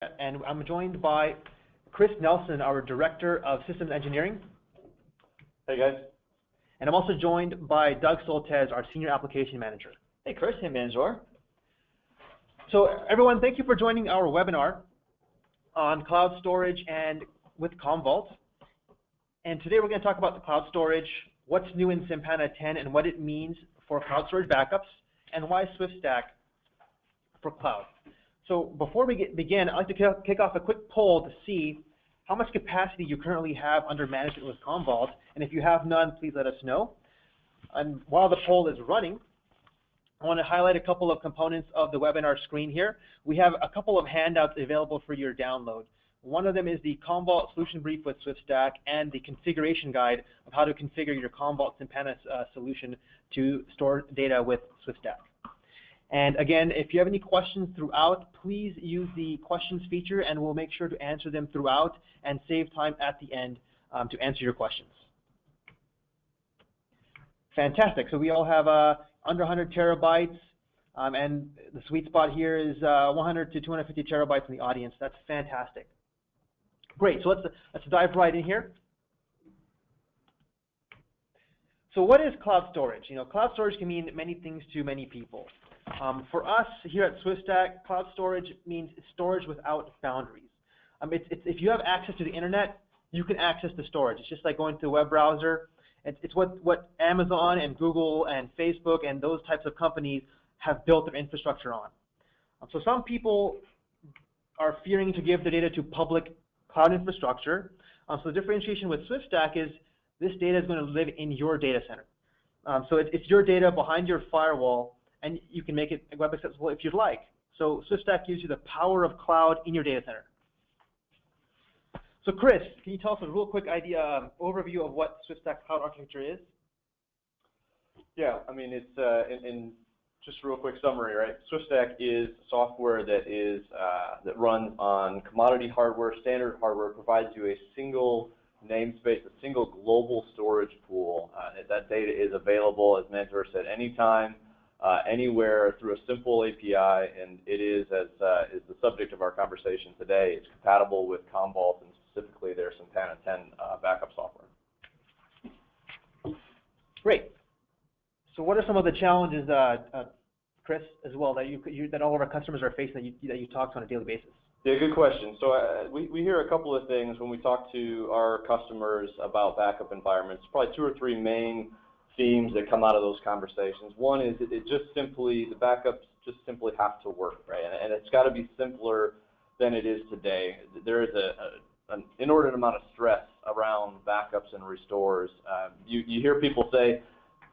and I'm joined by Chris Nelson, our Director of Systems Engineering. Hey guys. And I'm also joined by Doug Soltesz, our Senior Application Manager. Hey Chris, hey Manzor. So everyone, thank you for joining our webinar on cloud storage and with CommVault. And today we're going to talk about the cloud storage, what's new in Simpana 10 and what it means for cloud storage backups, and why SwiftStack for cloud. So before we begin, I'd like to kick off a quick poll to see how much capacity you currently have under management with CommVault, and if you have none, please let us know. And while the poll is running, I want to highlight a couple of components of the webinar screen here. We have a couple of handouts available for your download. One of them is the CommVault solution brief with SwiftStack and the configuration guide of how to configure your CommVault Simpana solution to store data with SwiftStack. And again, if you have any questions throughout, please use the questions feature and we'll make sure to answer them throughout and save time at the end to answer your questions. Fantastic. So we all have under 100 terabytes, and the sweet spot here is 100 to 250 terabytes in the audience. That's fantastic. Great. So let's dive right in here. So what is cloud storage? You know, cloud storage can mean many things to many people. For us here at SwiftStack, cloud storage means storage without boundaries. If you have access to the internet, you can access the storage. It's just like going to a web browser. It's what Amazon and Google and Facebook and those types of companies have built their infrastructure on. So some people are fearing to give their data to public cloud infrastructure. So the differentiation with SwiftStack is this data is going to live in your data center. So it's your data behind your firewall, and you can make it web accessible if you'd like. So SwiftStack gives you the power of cloud in your data center. So Chris, can you tell us a real quick overview of what SwiftStack cloud architecture is? Yeah, I mean, it's in just a real quick summary, right? SwiftStack is software that runs on commodity hardware, standard hardware, provides you a single namespace, a single global storage pool. That data is available, as Manzor said, anytime, anywhere through a simple API, and it is, as is the subject of our conversation today, it's compatible with CommVault and specifically their Simpana 10 backup software. Great. So what are some of the challenges, Chris, as well, that all of our customers are facing that you talk to on a daily basis? Yeah, good question. So we hear a couple of things when we talk to our customers about backup environments. Probably two or three main themes that come out of those conversations. One is the backups just simply have to work, right? And it's got to be simpler than it is today. There is an inordinate amount of stress around backups and restores. You hear people say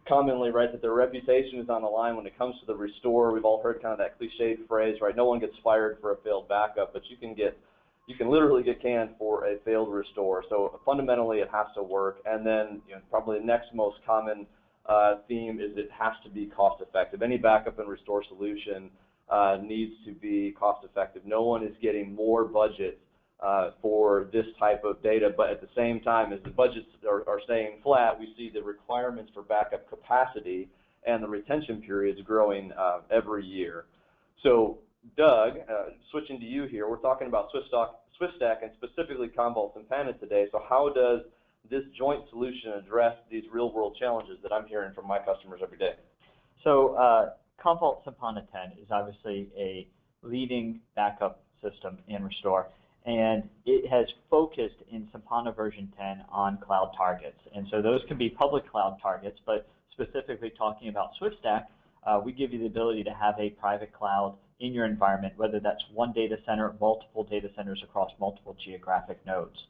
commonly, right, that their reputation is on the line when it comes to the restore. We've all heard kind of that cliched phrase, right? No one gets fired for a failed backup, but you can literally get canned for a failed restore. So fundamentally, it has to work. And then, probably the next most common theme is it has to be cost effective. Any backup and restore solution needs to be cost effective. No one is getting more budget for this type of data, but at the same time, as the budgets are staying flat, we see the requirements for backup capacity and the retention periods growing every year. So, Doug, switching to you here, we're talking about SwiftStack and specifically CommVault Simpana today. So how does this joint solution address these real-world challenges that I'm hearing from my customers every day? So CommVault Simpana 10 is obviously a leading backup system in restore, and it has focused in Simpana version 10 on cloud targets. And so those can be public cloud targets, but specifically talking about SwiftStack, we give you the ability to have a private cloud in your environment, whether that's one data center, multiple data centers across multiple geographic nodes.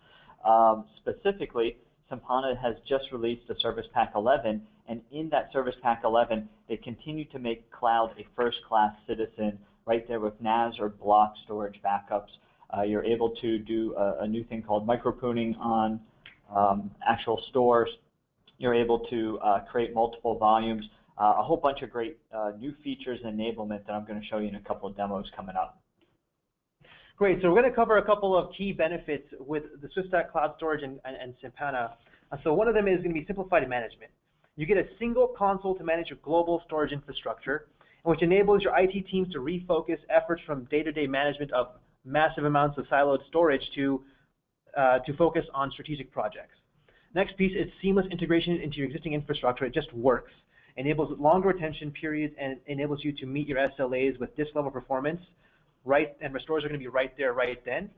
Specifically, Simpana has just released a Service Pack 11, and in that Service Pack 11, they continue to make cloud a first-class citizen right there with NAS or block storage backups. You're able to do a new thing called micropruning on actual stores. You're able to create multiple volumes, a whole bunch of great new features and enablement that I'm going to show you in a couple of demos coming up. Great. So we're going to cover a couple of key benefits with the SwiftStack Cloud Storage and Simpana. So one of them is going to be simplified management. You get a single console to manage your global storage infrastructure, which enables your IT teams to refocus efforts from day-to-day management of massive amounts of siloed storage to focus on strategic projects. Next piece is seamless integration into your existing infrastructure. It just works. Enables longer retention periods and enables you to meet your SLAs with disk level performance, and restores are going to be right there, right then.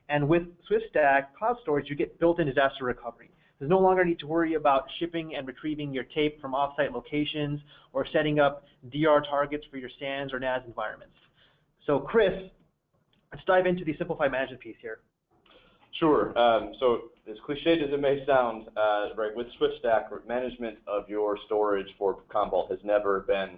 And with SwiftStack Cloud Storage, you get built-in disaster recovery. There's no longer need to worry about shipping and retrieving your tape from offsite locations or setting up DR targets for your SANs or NAS environments. So Chris, let's dive into the simplified management piece here. Sure. So as cliched as it may sound, right, with SwiftStack, management of your storage for CommVault has never been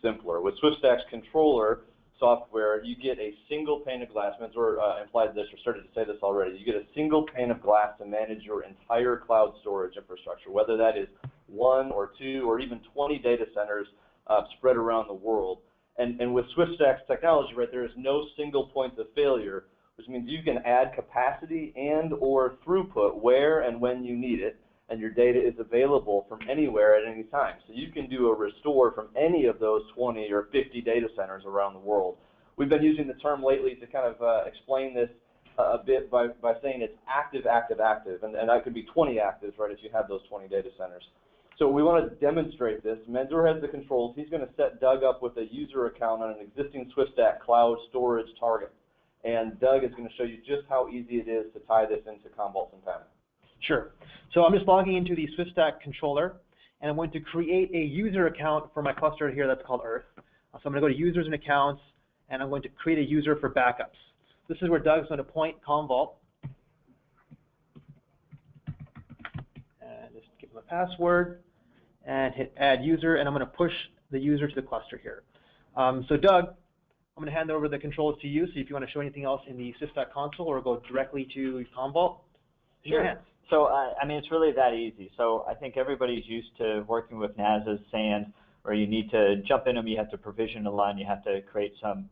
simpler. With SwiftStack's controller software, you get a single pane of glass. Menzor implied this or started to say this already. You get a single pane of glass to manage your entire cloud storage infrastructure, whether that is 1 or 2 or even 20 data centers spread around the world. And with SwiftStack's technology, right, there is no single point of failure, which means you can add capacity and or throughput where and when you need it, and your data is available from anywhere at any time. So you can do a restore from any of those 20 or 50 data centers around the world. We've been using the term lately to kind of explain this a bit by saying it's active, active, active, and that could be 20 actives, right, if you have those 20 data centers. So we want to demonstrate this. Menzor has the controls. He's going to set Doug up with a user account on an existing SwiftStack cloud storage target. And Doug is going to show you just how easy it is to tie this into CommVault and PEM. Sure. So I'm just logging into the SwiftStack controller, and I'm going to create a user account for my cluster here that's called Earth. So I'm going to go to Users and Accounts, and I'm going to create a user for backups. This is where Doug's going to point CommVault. And just give him a password, and hit Add User, and I'm going to push the user to the cluster here. So Doug, I'm going to hand over the controls to you, so if you want to show anything else in the SwiftStack console or go directly to CommVault, in your hands. So, I mean, it's really that easy. So I think everybody's used to working with NASs, SANs, where you need to jump in them, you have to provision a line, you have to create some,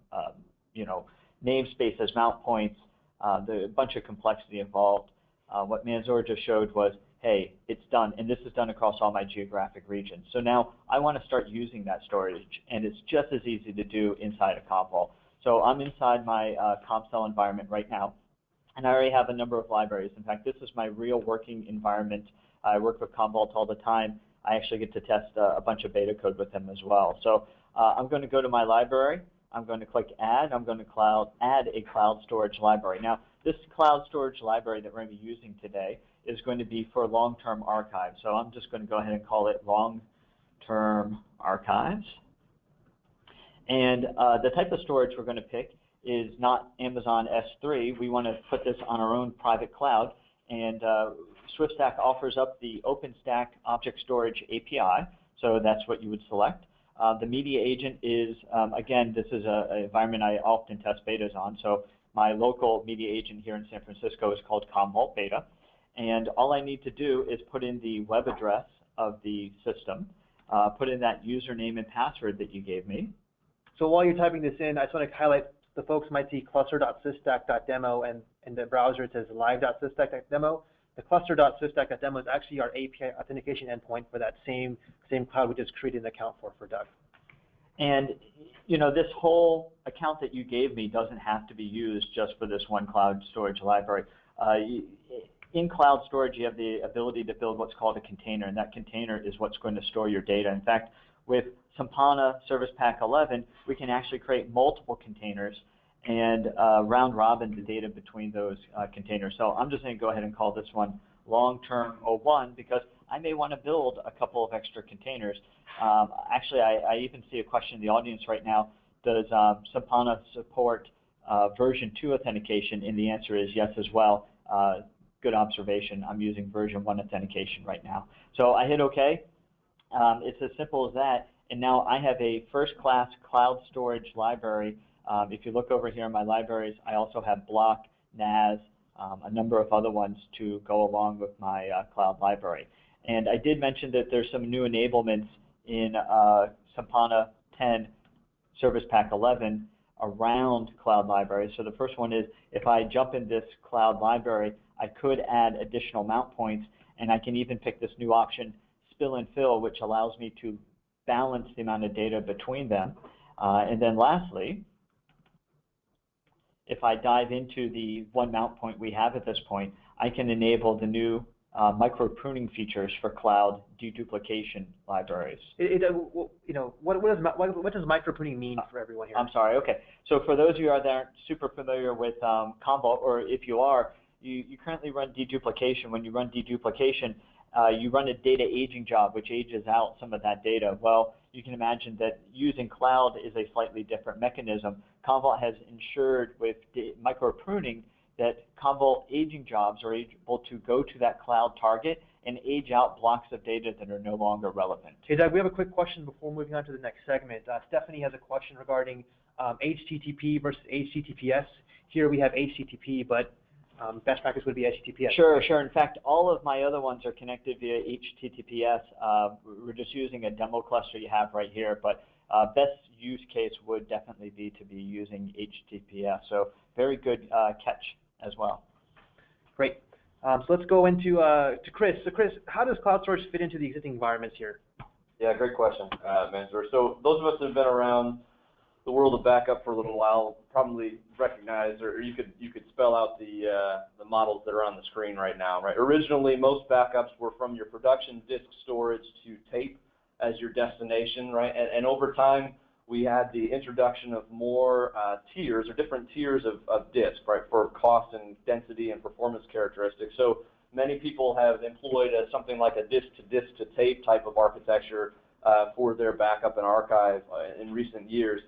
namespace as mount points, a bunch of complexity involved. What Menzor just showed was, hey, it's done, and this is done across all my geographic regions. So now I want to start using that storage, and it's just as easy to do inside of CommVault. So I'm inside my CommCell environment right now, and I already have a number of libraries. In fact, this is my real working environment. I work with CommVault all the time. I actually get to test a bunch of beta code with them as well. So I'm going to go to my library. I'm going to click Add. I'm going to add a cloud storage library. Now, this cloud storage library that we're going to be using today is going to be for long-term archives. So I'm just going to go ahead and call it long-term archives. And the type of storage we're going to pick is not Amazon S3. We want to put this on our own private cloud. And SwiftStack offers up the OpenStack object storage API. So that's what you would select. The media agent is, again, this is an environment I often test betas on. So my local media agent here in San Francisco is called CommVault Beta. And all I need to do is put in the web address of the system, put in that username and password that you gave me. So while you're typing this in, I just want to highlight the folks might see cluster.swifstack.demo, and in the browser it says live.swifstack.demo. The cluster.swifstack.demo is actually our API authentication endpoint for that same cloud we just created an account for Doug. And this whole account that you gave me doesn't have to be used just for this one cloud storage library. In cloud storage, you have the ability to build what's called a container, and that container is what's going to store your data. In fact, with Simpana Service Pack 11, we can actually create multiple containers and round robin the data between those containers. So I'm just going to go ahead and call this one long-term 01 because I may want to build a couple of extra containers. Actually, I even see a question in the audience right now. Does Simpana support version 2 authentication? And the answer is yes as well. Good observation. I'm using version 1 authentication right now. So I hit OK. It's as simple as that. And now I have a first-class cloud storage library. If you look over here in my libraries, I also have Block, NAS, a number of other ones to go along with my cloud library. And I did mention that there's some new enablements in Simpana 10 Service Pack 11 around cloud libraries. So the first one is if I jump in this cloud library, I could add additional mount points, and I can even pick this new option, Spill and Fill, which allows me to balance the amount of data between them. And then lastly, if I dive into the one mount point we have at this point, I can enable the new micro pruning features for cloud deduplication libraries. What does micro pruning mean for everyone here? I'm sorry. Okay. So for those of you that aren't super familiar with CommVault, or if you are, you currently run deduplication. When you run deduplication, you run a data aging job, which ages out some of that data. Well, you can imagine that using cloud is a slightly different mechanism. CommVault has ensured with micro pruning that CommVault aging jobs are able to go to that cloud target and age out blocks of data that are no longer relevant. Hey, Doug, we have a quick question before moving on to the next segment. Stephanie has a question regarding HTTP versus HTTPS. Here we have HTTP, but best practice would be HTTPS. Sure. In fact, all of my other ones are connected via HTTPS. We're just using a demo cluster you have right here, but best use case would definitely be to be using HTTPS. So very good catch as well. Great. So let's go into to Chris. So Chris, how does cloud storage fit into the existing environments here? Yeah, great question, Mansoor. So those of us that have been around the world of backup for a little while probably recognize, or you could spell out the models that are on the screen right now, right? Originally, most backups were from your production disk storage to tape as your destination, right? And over time, we had the introduction of more tiers, or different tiers of disk, right, for cost and density and performance characteristics. So many people have employed something like a disk to tape type of architecture for their backup and archive in recent years.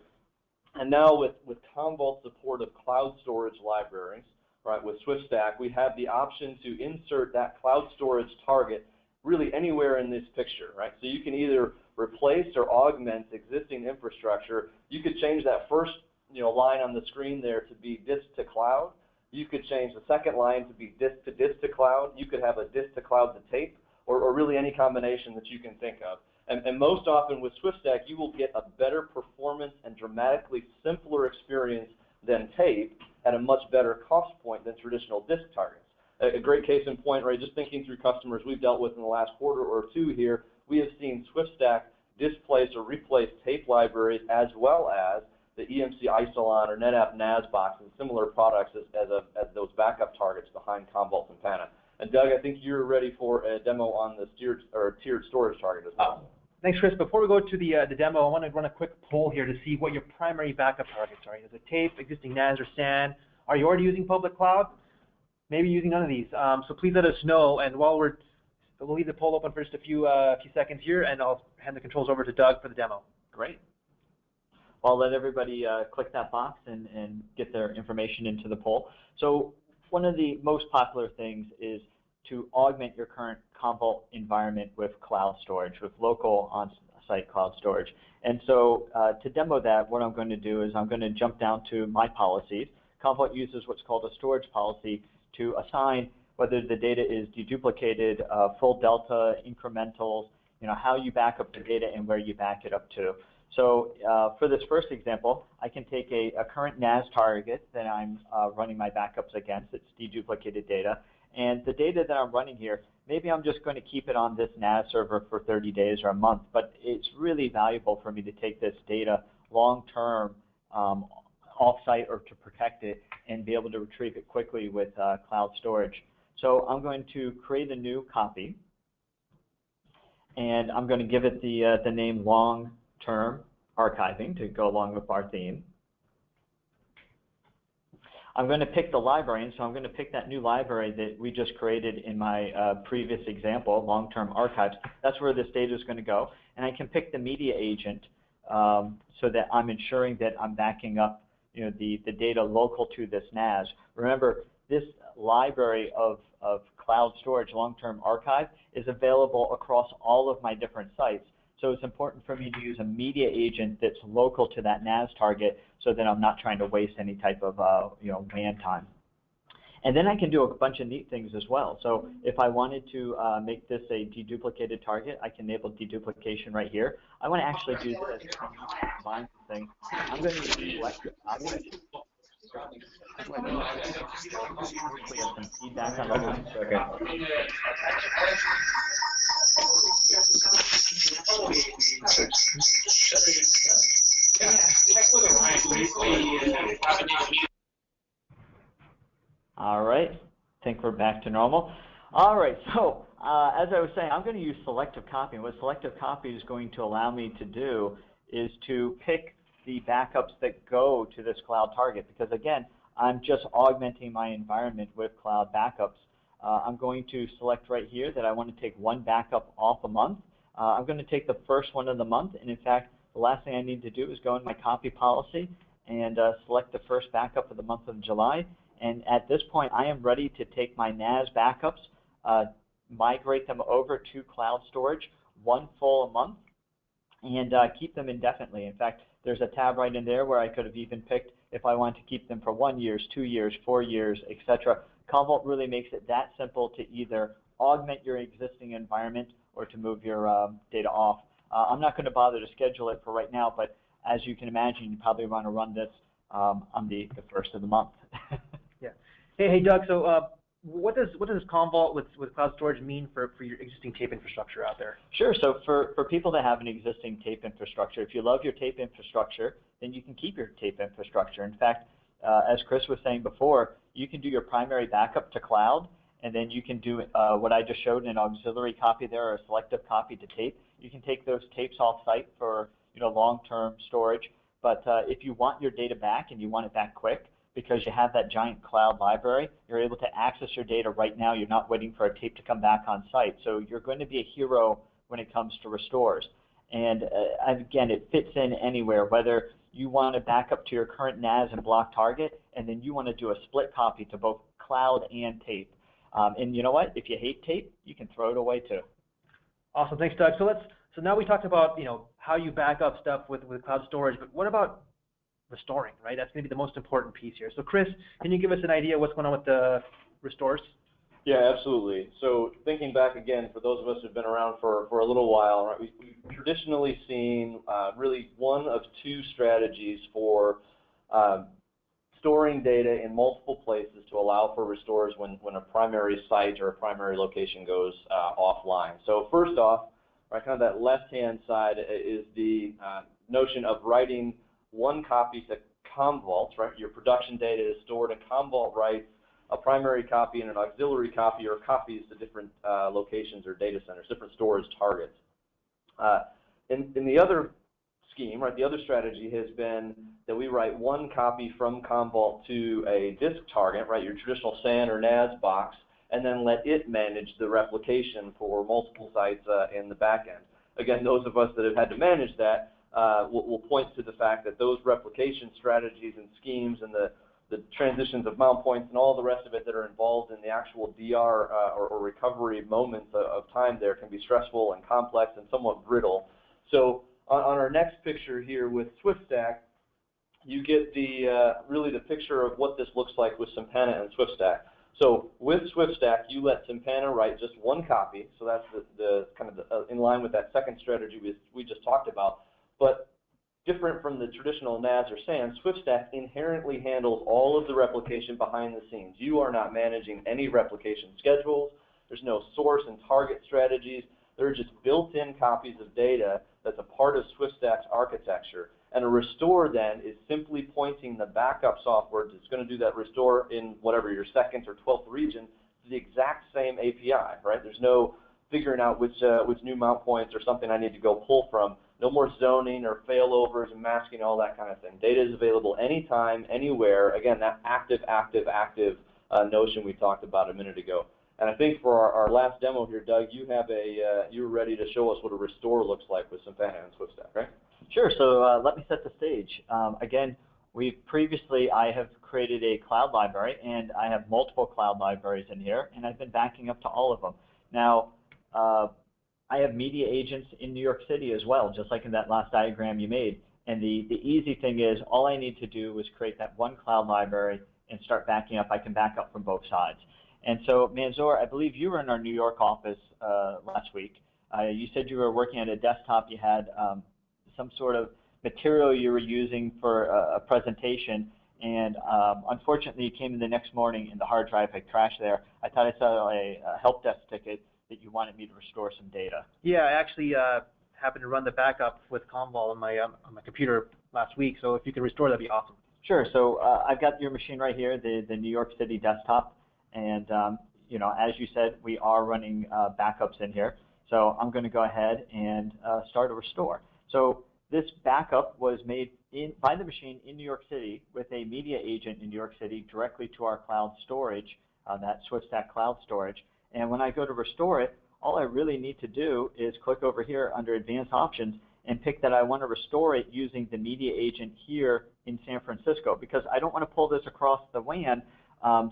And now with CommVault support of cloud storage libraries, right, with SwiftStack, we have the option to insert that cloud storage target really anywhere in this picture, right? So you can either replace or augment existing infrastructure. You could change that first line on the screen there to be disk to cloud. You could change the second line to be disk to cloud. You could have a disk to cloud to tape, or really any combination that you can think of. And most often with SwiftStack, you will get a better performance and dramatically simpler experience than tape at a much better cost point than traditional disk targets. A great case in point, right, just thinking through customers we've dealt with in the last quarter or two here, we have seen SwiftStack displace or replace tape libraries as well as the EMC Isilon or NetApp NAS box and similar products as those backup targets behind CommVault and Pana. And Doug, I think you're ready for a demo on the tiered storage target as well. Thanks, Chris. Before we go to the demo, I want to run a quick poll here to see what your primary backup targets are. Is it tape, existing NAS, or SAN? Are you already using public cloud? Maybe using none of these. So please let us know. And while we'll leave the poll open for just a few seconds here, and I'll hand the controls over to Doug for the demo. Great. Well, I'll let everybody click that box and get their information into the poll. So one of the most popular things is to augment your current CommVault environment with cloud storage, with local on-site cloud storage. And so to demo that, what I'm going to do is I'm going to jump down to my policies. CommVault uses what's called a storage policy to assign whether the data is deduplicated, full delta, incrementals, how you back up the data and where you back it up to. So for this first example, I can take a current NAS target that I'm running my backups against. It's deduplicated data. And the data that I'm running here, maybe I'm just going to keep it on this NAS server for 30 days or a month, but it's really valuable for me to take this data long-term off-site or to protect it and be able to retrieve it quickly with cloud storage. So I'm going to create a new copy, and I'm going to give it the name long-term archiving to go along with our theme. I'm going to pick the library, and so I'm going to pick that new library that we just created in my previous example, long-term archives. That's where this data is going to go. And I can pick the media agent so that I'm ensuring that I'm backing up the data local to this NAS. Remember, this library of cloud storage long-term archive is available across all of my different sites. So it's important for me to use a media agent that's local to that NAS target so that I'm not trying to waste any type of WAN time. And then I can do a bunch of neat things as well. So if I wanted to make this a deduplicated target, I can enable deduplication right here. I want to actually do this and combine some things. I'm going to select the object. We have some feedback on the line. All right, I think we're back to normal. All right, so as I was saying, I'm going to use selective copy. And what selective copy is going to allow me to do is to pick the backups that go to this cloud target, because again, I'm just augmenting my environment with cloud backups. I'm going to select right here that I want to take one backup off a month. I'm going to take the first one of the month, and in fact, the last thing I need to do is go in my copy policy and select the first backup of the month of July. And at this point, I am ready to take my NAS backups, migrate them over to cloud storage, one full a month, and keep them indefinitely. In fact, there's a tab right in there where I could have even picked if I want to keep them for 1 year, 2 years, 4 years, etc. CommVault really makes it that simple to either augment your existing environment or to move your data off. I'm not going to bother to schedule it for right now, but as you can imagine, you probably want to run this on the first of the month. Yeah. Hey, Doug. So, what does CommVault with cloud storage mean for your existing tape infrastructure out there? Sure. So for people that have an existing tape infrastructure, if you love your tape infrastructure, then you can keep your tape infrastructure. In fact, as Chris was saying before, you can do your primary backup to cloud, and then you can do what I just showed, an auxiliary copy there or a selective copy to tape. You can take those tapes off-site for long-term storage. But if you want your data back and you want it back quick, because you have that giant cloud library, you're able to access your data right now. You're not waiting for a tape to come back on site. So you're going to be a hero when it comes to restores. And again, it fits in anywhere, whether you want to back up to your current NAS and block target, and then you want to do a split copy to both cloud and tape. And you know what? If you hate tape, you can throw it away too. Awesome, thanks, Doug. So now we talked about how you back up stuff with cloud storage, but what about restoring, right? That's maybe the most important piece here. So Chris, can you give us an idea what's going on with the restores? Yeah, absolutely. So thinking back again, for those of us who've been around for a little while, right, we've traditionally seen really one of two strategies for storing data in multiple places to allow for restores when a primary site or a primary location goes offline. So first off, right, kind of that left-hand side is the notion of writing one copy to CommVault, right? Your production data is stored in CommVault, writes a primary copy and an auxiliary copy, or copies to different locations or data centers, different storage targets. In the other scheme, right, the other strategy has been that we write one copy from CommVault to a disk target, right, your traditional SAN or NAS box, and then let it manage the replication for multiple sites in the back end. Again, those of us that have had to manage that will point to the fact that those replication strategies and schemes and the transitions of mount points and all the rest of it that are involved in the actual DR or recovery moments of time there can be stressful and complex and somewhat brittle. So on our next picture here with SwiftStack, you get really the picture of what this looks like with Simpana and SwiftStack. So with SwiftStack, you let Simpana write just one copy, so that's the kind of in line with that second strategy we just talked about. But different from the traditional NAS or SAN, SwiftStack inherently handles all of the replication behind the scenes. You are not managing any replication schedules. There's no source and target strategies. There are just built-in copies of data that's a part of SwiftStack's architecture. And a restore then is simply pointing the backup software that's going to do that restore in whatever your second or 12th region to the exact same API, right? There's no figuring out which new mount points or something I need to go pull from. No more zoning or failovers and masking, all that kind of thing. Data is available anytime, anywhere. Again, that active notion we talked about a minute ago. And I think for our last demo here, Doug, you have you were ready to show us what a restore looks like with Simpana and SwiftStack, right? Sure. So let me set the stage. Again, I have created a cloud library, and I have multiple cloud libraries in here, and I've been backing up to all of them. Now, I have media agents in New York City as well, just like in that last diagram you made. And the easy thing is, all I need to do is create that one cloud library and start backing up. I can back up from both sides. And so, Manzoor, I believe you were in our New York office last week. You said you were working at a desktop. You had some sort of material you were using for a presentation, and unfortunately, you came in the next morning and the hard drive had crashed there. I thought I saw a help desk ticket that you wanted me to restore some data. Yeah, I actually happened to run the backup with CommVault on my computer last week, so if you can restore, that'd be awesome. Sure. So I've got your machine right here, the New York City desktop, and you know, as you said, we are running backups in here. So I'm going to go ahead and start a restore. So this backup was made by the machine in New York City with a media agent in New York City directly to our cloud storage, that SwiftStack cloud storage. And when I go to restore it, all I really need to do is click over here under Advanced Options and pick that I want to restore it using the media agent here in San Francisco, because I don't want to pull this across the WAN.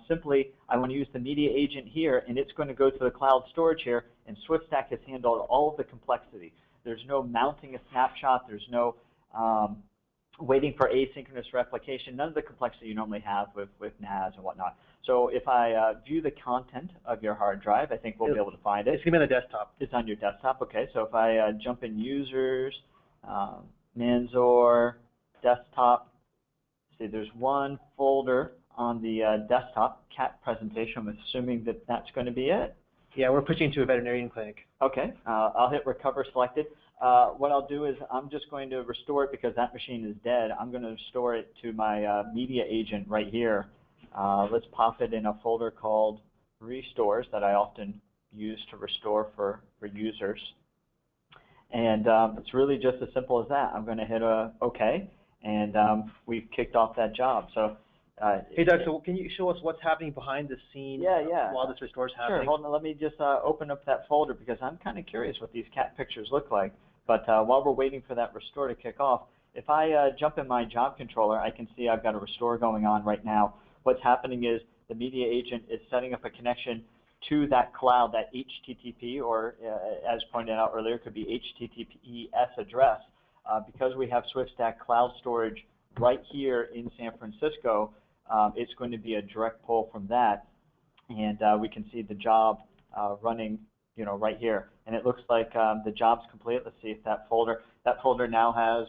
Simply, I want to use the media agent here, and it's going to go to the cloud storage here, and SwiftStack has handled all of the complexity. There's no mounting a snapshot. There's no waiting for asynchronous replication, none of the complexity you normally have with NAS and whatnot. So if I view the content of your hard drive, I think we'll be able to find it. It's going to be on the desktop. It's on your desktop, okay. So if I jump in Users, Manzor, Desktop, see there's one folder on the desktop, cat presentation. I'm assuming that that's going to be it. Yeah, we're pushing to a veterinarian clinic. Okay, I'll hit Recover Selected. What I'll do is I'm just going to restore it because that machine is dead. I'm going to restore it to my media agent right here. Let's pop it in a folder called Restores that I often use to restore for users. And it's really just as simple as that. I'm going to hit OK, and we've kicked off that job. So. Hey Doug, so can you show us what's happening behind the scenes while this restore is happening? Sure, hold on, let me just open up that folder because I'm kind of curious what these cat pictures look like. But while we're waiting for that restore to kick off, if I jump in my job controller, I can see I've got a restore going on right now. What's happening is the media agent is setting up a connection to that cloud, that HTTP, or as pointed out earlier, it could be HTTPS address. Because we have SwiftStack cloud storage right here in San Francisco, it's going to be a direct pull from that, and we can see the job running, you know, right here. And it looks like the job's complete. Let's see if that folder now has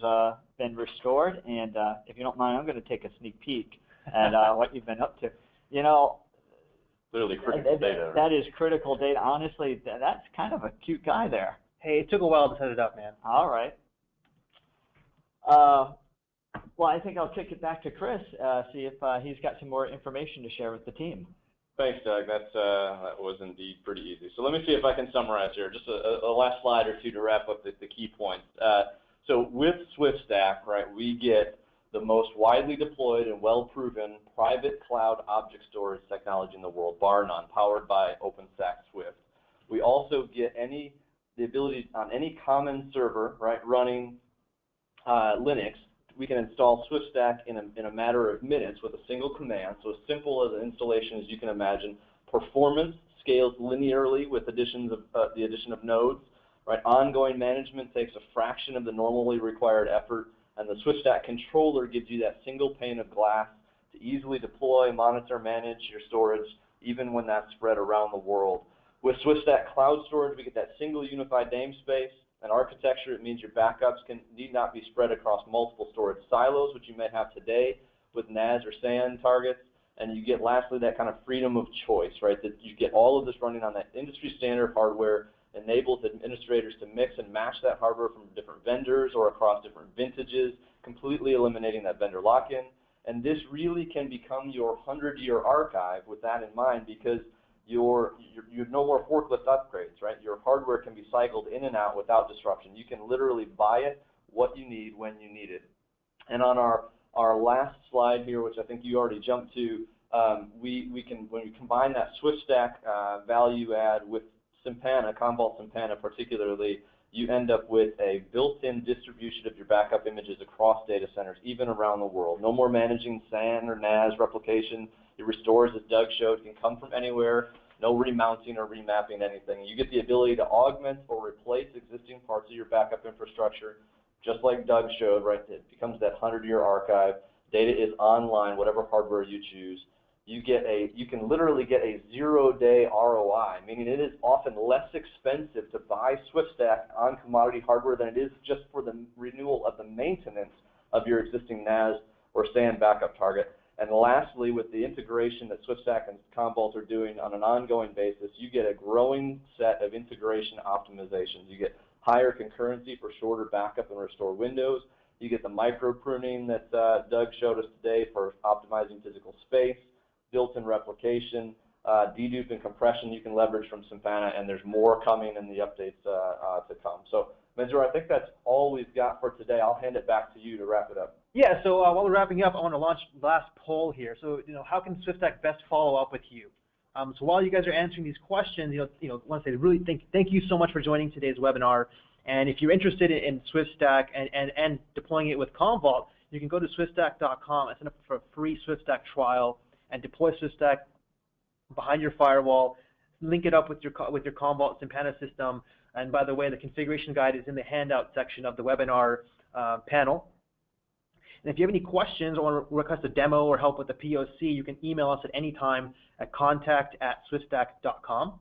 been restored. And if you don't mind, I'm going to take a sneak peek at what you've been up to. You know, literally critical data. That is critical data. Honestly, that's kind of a cute guy there. Hey, it took a while to set it up, man. All right. Well, I think I'll kick it back to Chris, see if he's got some more information to share with the team. Thanks, Doug. That was indeed pretty easy. So let me see if I can summarize here. Just a last slide or two to wrap up the key points. So with SwiftStack, right, we get the most widely deployed and well-proven private cloud object storage technology in the world, bar none, powered by OpenStack Swift. We also get the ability on any common server, right, running Linux. We can install SwiftStack in a matter of minutes with a single command, so as simple as an installation as you can imagine. Performance scales linearly with the addition of nodes. Right? Ongoing management takes a fraction of the normally required effort, and the SwiftStack controller gives you that single pane of glass to easily deploy, monitor, manage your storage, even when that's spread around the world. With SwiftStack Cloud Storage, we get that single unified namespace and architecture. It means your backups need not be spread across multiple storage silos, which you may have today with NAS or SAN targets. And you get, lastly, that kind of freedom of choice, right? That you get all of this running on that industry standard hardware, enables administrators to mix and match that hardware from different vendors or across different vintages, completely eliminating that vendor lock-in. And this really can become your 100-year archive with that in mind, because you no more forklift upgrades, right? Your hardware can be cycled in and out without disruption. You can literally buy it, what you need, when you need it. And on our last slide here, which I think you already jumped to, when we combine that SwiftStack value add with Simpana, CommVault Simpana particularly, you end up with a built-in distribution of your backup images across data centers, even around the world. No more managing SAN or NAS replication. Your restores, as Doug showed, can come from anywhere. No remounting or remapping anything. You get the ability to augment or replace existing parts of your backup infrastructure, just like Doug showed, right? It becomes that 100-year archive. Data is online, whatever hardware you choose. You can literally get a 0-day ROI, meaning it is often less expensive to buy SwiftStack on commodity hardware than it is just for the renewal of the maintenance of your existing NAS or SAN backup target. And lastly, with the integration that SwiftStack and CommVault are doing on an ongoing basis, you get a growing set of integration optimizations. You get higher concurrency for shorter backup and restore windows. You get the micro pruning that Doug showed us today for optimizing physical space, built-in replication, dedupe and compression you can leverage from Simpana, and there's more coming in the updates to come. So, Mansoor, I think that's all we've got for today. I'll hand it back to you to wrap it up. Yeah, so while we're wrapping up, I want to launch the last poll here. So, how can SwiftStack best follow up with you? So while you guys are answering these questions, I want to say really thank you so much for joining today's webinar. And if you're interested in SwiftStack and deploying it with CommVault, you can go to swiftstack.com and sign up for a free SwiftStack trial and deploy SwiftStack behind your firewall, link it up with your CommVault Simpana system. And by the way, the configuration guide is in the handout section of the webinar panel. And if you have any questions or want to request a demo or help with the POC, you can email us at any time at contact@swiftstack.com.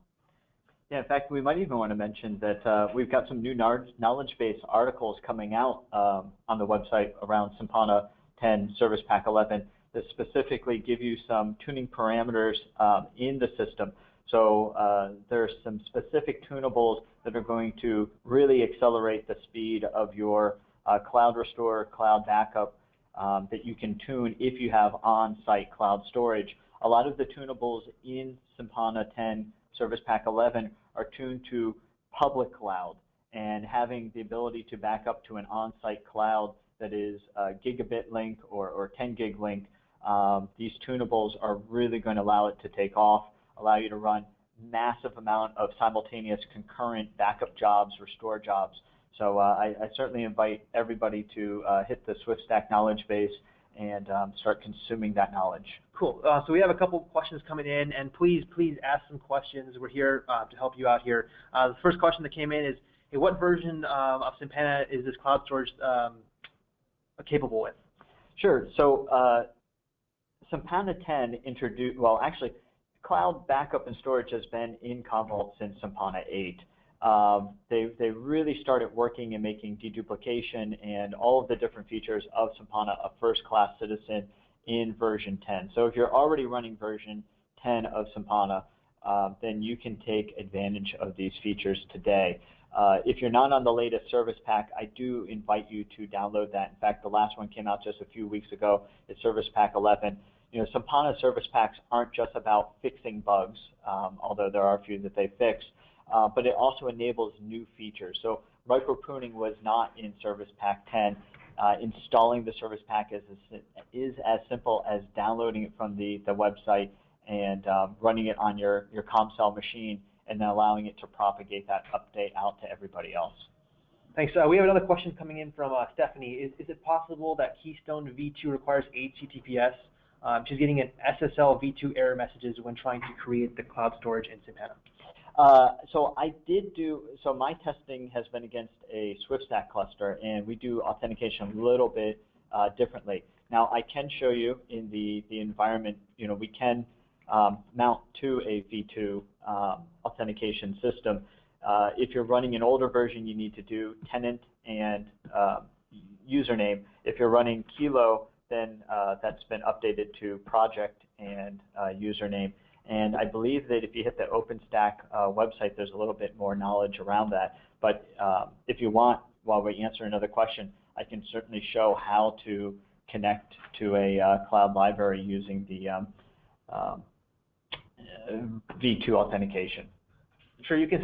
Yeah, in fact, we might even want to mention that we've got some new knowledge base articles coming out on the website around Simpana 10 Service Pack 11 that specifically give you some tuning parameters in the system. So there's some specific tunables that are going to really accelerate the speed of your cloud restore, cloud backup that you can tune if you have on-site cloud storage. A lot of the tunables in Simpana 10 Service Pack 11 are tuned to public cloud, and having the ability to back up to an on-site cloud that is a gigabit link or 10 gig link, these tunables are really going to allow it to take off, allow you to run massive amount of simultaneous concurrent backup jobs, restore jobs. So I certainly invite everybody to hit the SwiftStack knowledge base and start consuming that knowledge. Cool. So we have a couple questions coming in, and please ask some questions. We're here to help you out here. The first question that came in is, hey, what version of Simpana is this cloud storage capable with? Sure. So Simpana 10 introduced, well, actually, cloud backup and storage has been in CommVault since Simpana 8. They really started working and making deduplication and all of the different features of Simpana a first-class citizen in version 10. So if you're already running version 10 of Simpana, then you can take advantage of these features today. If you're not on the latest service pack, I do invite you to download that. In fact, the last one came out just a few weeks ago. It's Service Pack 11. Simpana service packs aren't just about fixing bugs, although there are a few that they fix. But it also enables new features. So micro pruning was not in Service Pack 10. Installing the Service Pack is as simple as downloading it from the website and running it on your CommCell machine, and then allowing it to propagate that update out to everybody else. Thanks. We have another question coming in from Stephanie. Is it possible that Keystone v2 requires HTTPS? She's getting an SSL v2 error messages when trying to create the cloud storage in Simpana. So my testing has been against a SwiftStack cluster, and we do authentication a little bit differently. Now, I can show you in the environment, we can mount to a v2 authentication system. If you're running an older version, you need to do tenant and username. If you're running Kilo, then that's been updated to project and username. And I believe that if you hit the OpenStack website, there's a little bit more knowledge around that. But if you want, while we answer another question, I can certainly show how to connect to a cloud library using the v2 authentication. Sure, you can